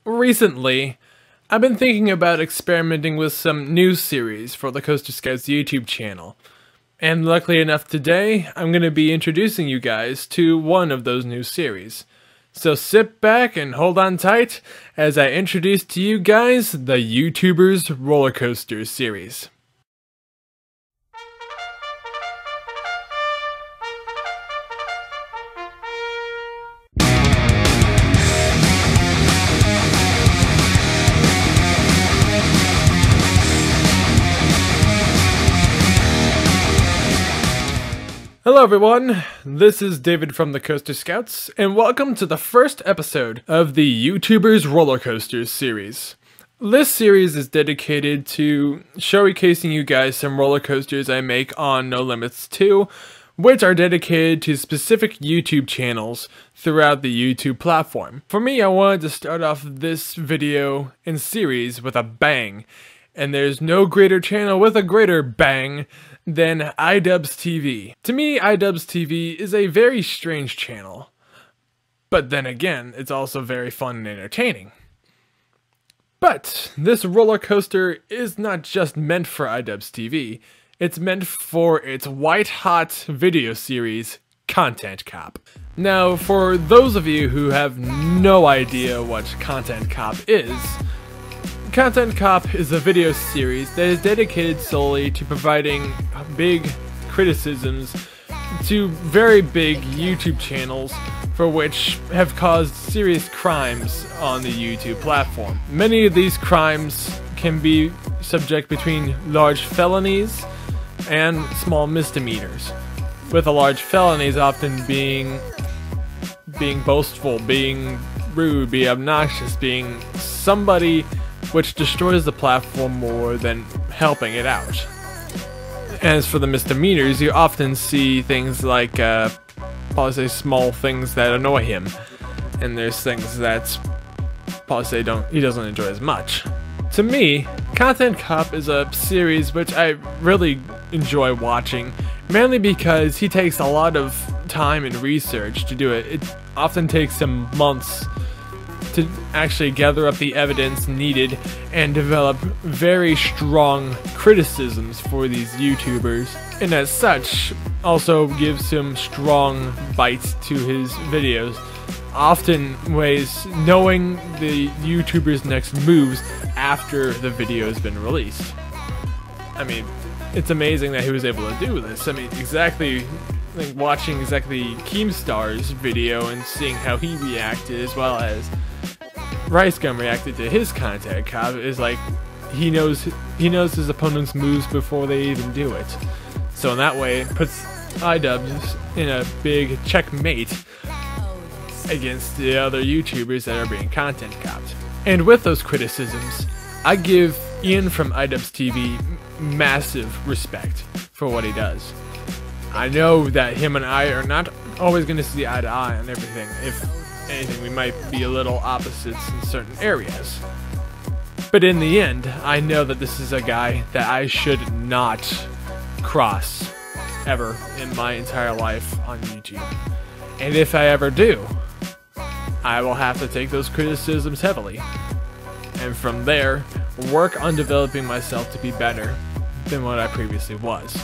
Recently, I've been thinking about experimenting with some news series for the Coaster Scouts YouTube channel. And luckily enough today, I'm going to be introducing you guys to one of those new series. So sit back and hold on tight as I introduce to you guys the YouTuber's Roller Coaster series. Hello everyone, this is David from the Coaster Scouts, and welcome to the first episode of the YouTuber's Roller Coasters series. This series is dedicated to showcasing you guys some roller coasters I make on No Limits 2, which are dedicated to specific YouTube channels throughout the YouTube platform. For me, I wanted to start off this video and series with a bang, and there's no greater channel with a greater bang than Idubbz TV. To me, Idubbz TV is a very strange channel, but then again, it's also very fun and entertaining. But this roller coaster is not just meant for Idubbz TV, it's meant for its white-hot video series, Content Cop. Now, for those of you who have no idea what Content Cop is, Content Cop is a video series that is dedicated solely to providing big criticisms to very big YouTube channels for which have caused serious crimes on the YouTube platform. Many of these crimes can be subject between large felonies and small misdemeanors, with the large felonies often being boastful, being rude, being obnoxious, being somebody which destroys the platform more than helping it out. As for the misdemeanors, you often see things like, probably say small things that annoy him, and there's things that probably say he doesn't enjoy as much. To me, Content Cop is a series which I really enjoy watching, mainly because he takes a lot of time and research to do it. It often takes him months to actually gather up the evidence needed and develop very strong criticisms for these YouTubers, and as such also gives him strong bites to his videos, often ways knowing the YouTuber's next moves after the video has been released. I mean, it's amazing that he was able to do this. I mean, watching Keemstar's video and seeing how he reacted, as well as RiceGum reacted to his Content Cop, is like he knows his opponent's moves before they even do it. So in that way, it puts Idubbz in a big checkmate against the other YouTubers that are being Content Copped. And with those criticisms, I give Ian from Idubbz TV massive respect for what he does. I know that him and I are not always going to see eye to eye on everything. If anything, we might be a little opposites in certain areas. But in the end, I know that this is a guy that I should not cross ever in my entire life on YouTube. And if I ever do, I will have to take those criticisms heavily. And from there, work on developing myself to be better than what I previously was.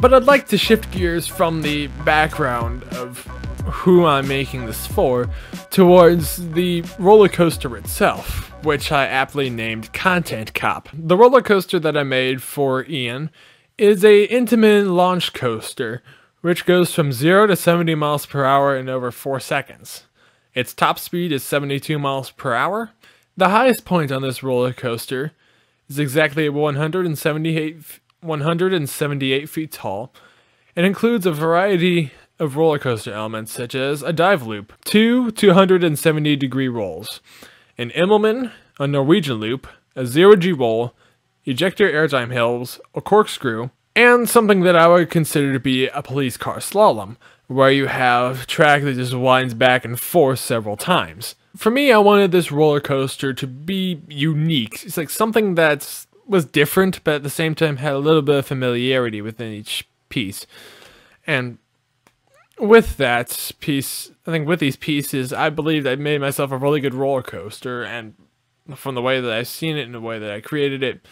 But I'd like to shift gears from the background of who I'm making this for towards the roller coaster itself, which I aptly named Content Cop. The roller coaster that I made for Ian is a intimate launch coaster which goes from 0 to 70 miles per hour in over 4 seconds. Its top speed is 72 miles per hour. The highest point on this roller coaster is exactly 178 feet tall and includes a variety of roller coaster elements such as a dive loop, 2 270-degree rolls, an Immelman, a Norwegian loop, a zero-G roll, ejector airtime hills, a corkscrew, and something that I would consider to be a police car slalom, where you have track that just winds back and forth several times. For me, I wanted this roller coaster to be unique. It's like something that was different, but at the same time had a little bit of familiarity within each piece. And with that piece, I think with these pieces, I believe I made myself a really good roller coaster, and from the way that I've seen it and the way that I created it,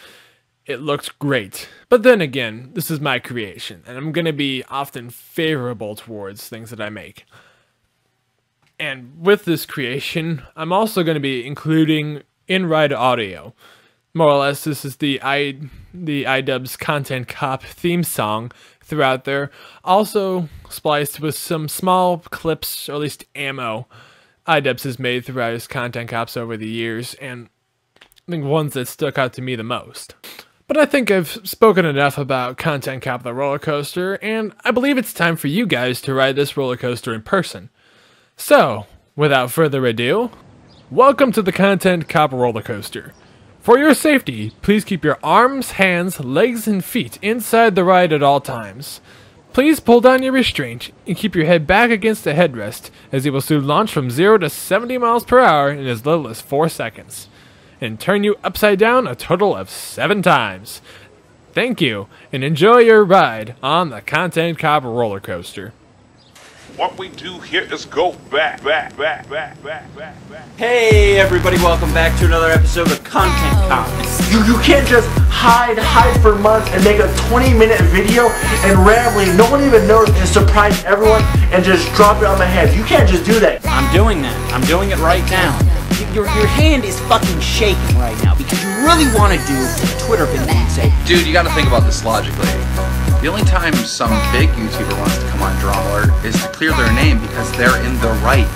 it looked great. But then again, this is my creation, and I'm going to be often favorable towards things that I make. And with this creation, I'm also going to be including in-ride audio. More or less, this is the Idubbz Content Cop theme song throughout there. Also spliced with some small clips, or at least ammo, Idubbz has made throughout his Content Cops over the years, and I think ones that stuck out to me the most. But I think I've spoken enough about Content Cop the roller coaster, and I believe it's time for you guys to ride this roller coaster in person. So, without further ado, welcome to the Content Cop roller coaster. For your safety, please keep your arms, hands, legs, and feet inside the ride at all times. Please pull down your restraint and keep your head back against the headrest, as it will soon launch from 0 to 70 miles per hour in as little as 4 seconds, and turn you upside down a total of 7 times. Thank you, and enjoy your ride on the Content Cop roller coaster. What we do here is go back. Hey everybody, welcome back to another episode of Content Cop. You can't just hide for months and make a 20-minute video and randomly, no one even knows, and surprise everyone and just drop it on my head. You can't just do that. I'm doing that. I'm doing it right now. Your hand is fucking shaking right now because you really want to do Twitter video and say, dude, you gotta think about this logically. The only time some big YouTuber wants to come on Drama Alert is to clear their name because they're in the right?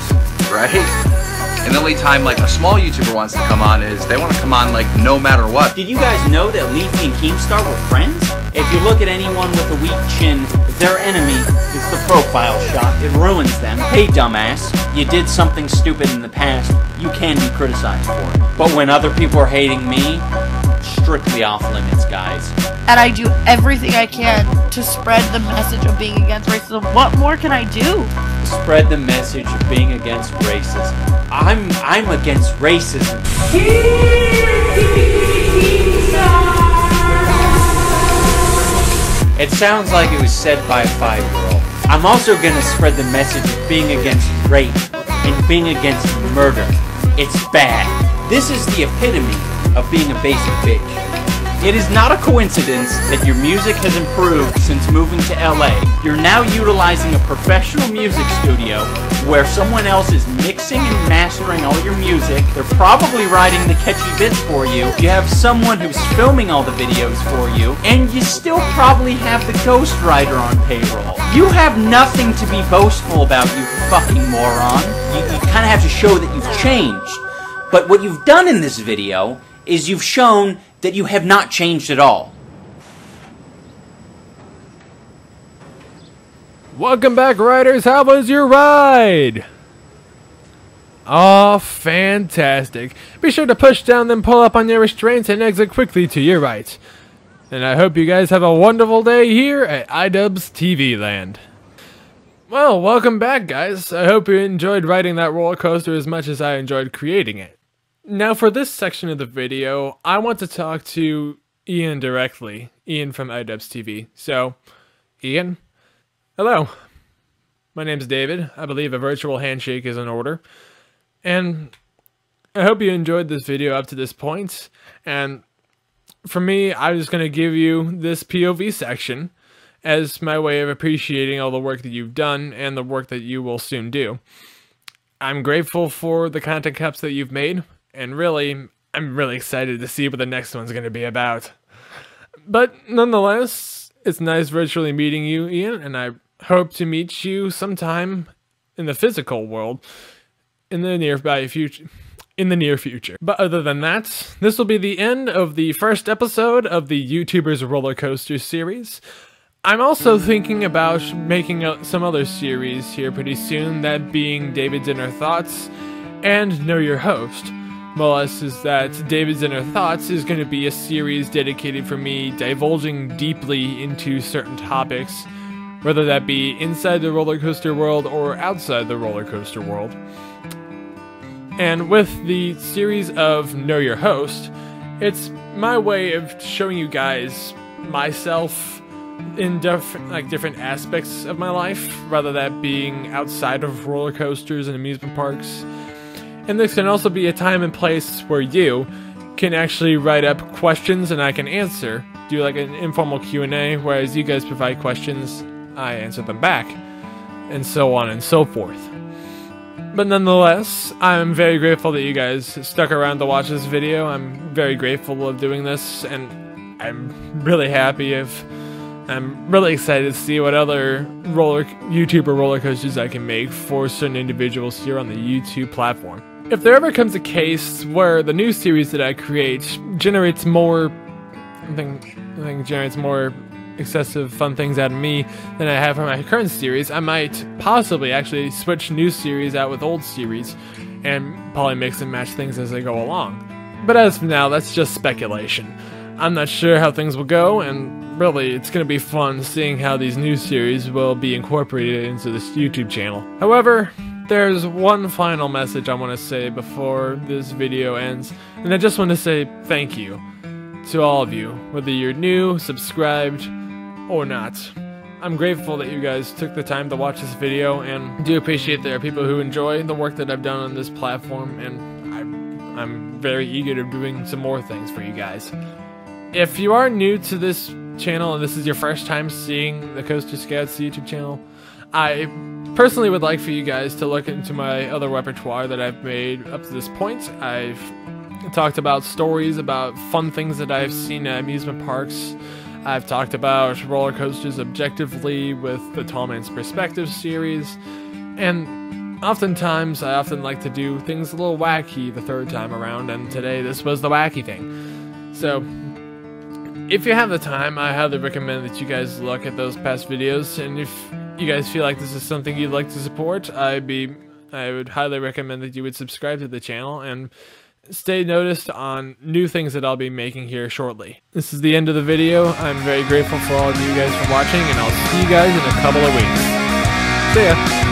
And the only time like a small YouTuber wants to come on is they want to come on like no matter what. Did you guys know that Leafy and Keemstar were friends? If you look at anyone with a weak chin, their enemy is the profile shot. It ruins them. Hey dumbass, you did something stupid in the past, you can be criticized for it. But when other people are hating me, strictly off limits, guys. And I do everything I can to spread the message of being against racism. What more can I do? Spread the message of being against racism. I'm against racism. It sounds like it was said by a 5-year-old. I'm also gonna spread the message of being against rape and being against murder. It's bad. This is the epitome of being a basic bitch. It is not a coincidence that your music has improved since moving to LA. You're now utilizing a professional music studio where someone else is mixing and mastering all your music. They're probably writing the catchy bits for you. You have someone who's filming all the videos for you, and you still probably have the ghostwriter on payroll. You have nothing to be boastful about, you fucking moron. You kind of have to show that you've changed. But what you've done in this video is you've shown that you have not changed at all. Welcome back, riders. How was your ride? Oh, fantastic. Be sure to push down then pull up on your restraints and exit quickly to your right. And I hope you guys have a wonderful day here at Idubbz TV Land. Well, welcome back, guys. I hope you enjoyed riding that roller coaster as much as I enjoyed creating it. Now for this section of the video, I want to talk to Ian directly. Ian from Idubbz TV. So, Ian? Hello. My name's David. I believe a virtual handshake is in order. And I hope you enjoyed this video up to this point. And for me, I'm just going to give you this POV section as my way of appreciating all the work that you've done and the work that you will soon do. I'm grateful for the content cups that you've made. And really, I'm really excited to see what the next one's going to be about. But nonetheless, it's nice virtually meeting you, Ian, and I hope to meet you sometime in the physical world in the near future. But other than that, this will be the end of the first episode of the YouTuber's roller coaster series. I'm also thinking about making some other series here pretty soon, that being David's Inner Thoughts and Know Your Host. Well, is that David's Inner Thoughts is going to be a series dedicated for me divulging deeply into certain topics, whether that be inside the roller coaster world or outside the roller coaster world. And with the series of Know Your Host, it's my way of showing you guys myself, in different aspects of my life, rather that being outside of roller coasters and amusement parks. And this can also be a time and place where you can actually write up questions and I can answer, do like an informal Q&A, whereas you guys provide questions, I answer them back, and so on and so forth. But nonetheless, I'm very grateful that you guys stuck around to watch this video. I'm very grateful of doing this, and I'm really happy I'm really excited to see what other YouTuber roller coasters I can make for certain individuals here on the YouTube platform. If there ever comes a case where the new series that I create generates more, I think generates more excessive fun things out of me than I have for my current series, I might possibly actually switch new series out with old series and probably mix and match things as they go along. But as of now, that's just speculation. I'm not sure how things will go, and really, it's going to be fun seeing how these new series will be incorporated into this YouTube channel. However, there's one final message I want to say before this video ends, and I just want to say thank you to all of you, whether you're new, subscribed, or not. I'm grateful that you guys took the time to watch this video, and do appreciate there are people who enjoy the work that I've done on this platform, and I'm very eager to doing some more things for you guys. If you are new to this channel and this is your first time seeing the Coaster Scouts YouTube channel, I personally would like for you guys to look into my other repertoire that I've made up to this point. I've talked about stories about fun things that I've seen at amusement parks. I've talked about roller coasters objectively with the Tall Man's Perspective series, and oftentimes I often like to do things a little wacky the third time around, and today this was the wacky thing. So if you have the time, I highly recommend that you guys look at those past videos, and if you guys feel like this is something you'd like to support, I would highly recommend that you would subscribe to the channel and stay noticed on new things that I'll be making here shortly. This is the end of the video. I'm very grateful for all of you guys for watching, and I'll see you guys in a couple of weeks. See ya!